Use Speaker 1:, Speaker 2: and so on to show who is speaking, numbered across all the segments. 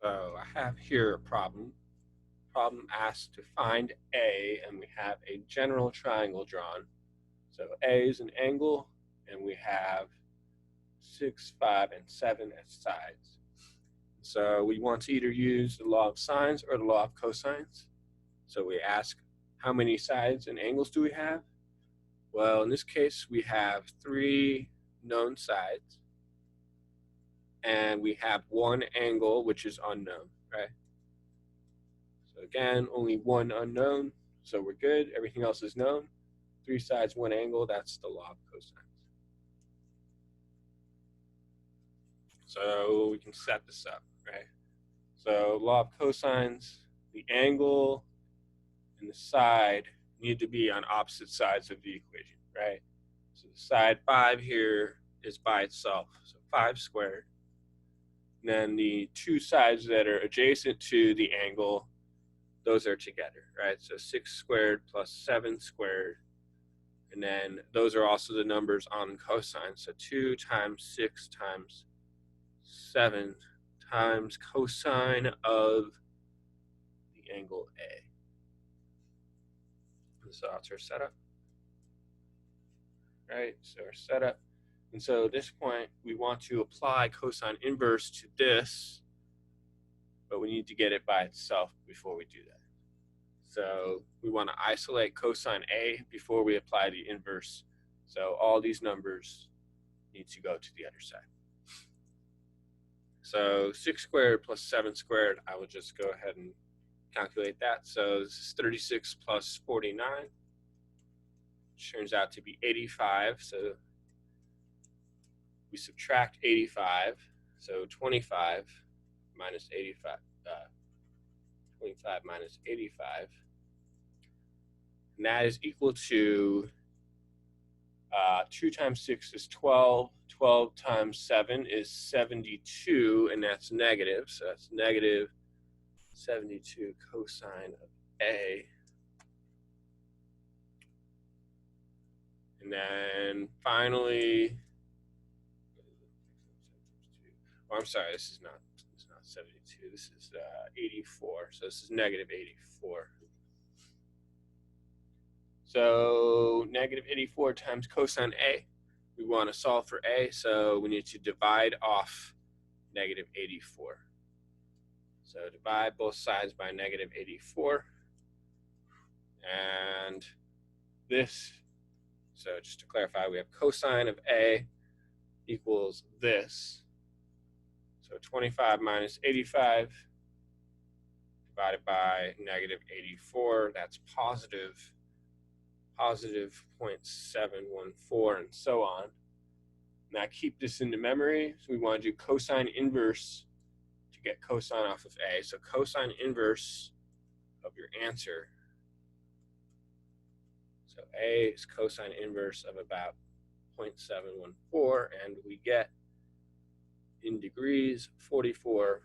Speaker 1: So I have here a problem. Problem asks to find A, and we have a general triangle drawn. So A is an angle, and we have 6, 5, and 7 as sides. So we want to either use the law of sines or the law of cosines. So we ask, how many sides and angles do we have? Well, in this case, we have 3 known sides, and we have 1 angle, which is unknown, right? So again, only 1 unknown, so we're good. Everything else is known. 3 sides, 1 angle, that's the law of cosines. So we can set this up, right? So law of cosines, the angle and the side need to be on opposite sides of the equation, right? So the side 5 here is by itself, so 5 squared. And then the 2 sides that are adjacent to the angle, those are together, right? So 6 squared plus 7 squared. And then those are also the numbers on cosine. So 2 times 6 times 7 times cosine of the angle A. So that's our setup, right? So our setup. And so at this point, we want to apply cosine inverse to this, but we need to get it by itself before we do that. So we want to isolate cosine A before we apply the inverse. So all these numbers need to go to the other side. So 6 squared plus 7 squared, I will just go ahead and calculate that. So this is 36 plus 49, which turns out to be 85. So we subtract 85. So 25 minus 85. 25 minus 85. And that is equal to 2 times 6 is 12. 12 times 7 is 72, and that's negative. So that's negative 72 cosine of A. And then finally, oh, I'm sorry, this is not 72. This is 84. So this is negative 84. So negative 84 times cosine A. We want to solve for A, so we need to divide off negative 84. So divide both sides by negative 84. And this, so just to clarify, we have cosine of A equals this. So 25 minus 85 divided by negative 84, that's positive 0.714, and so on. Now keep this into memory. So we want to do cosine inverse to get cosine off of A. So cosine inverse of your answer. So A is cosine inverse of about 0.714, and we get in degrees 44.4 degrees.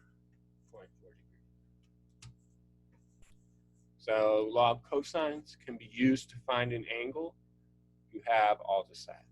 Speaker 1: So law of cosines can be used to find an angle. You have all the sides.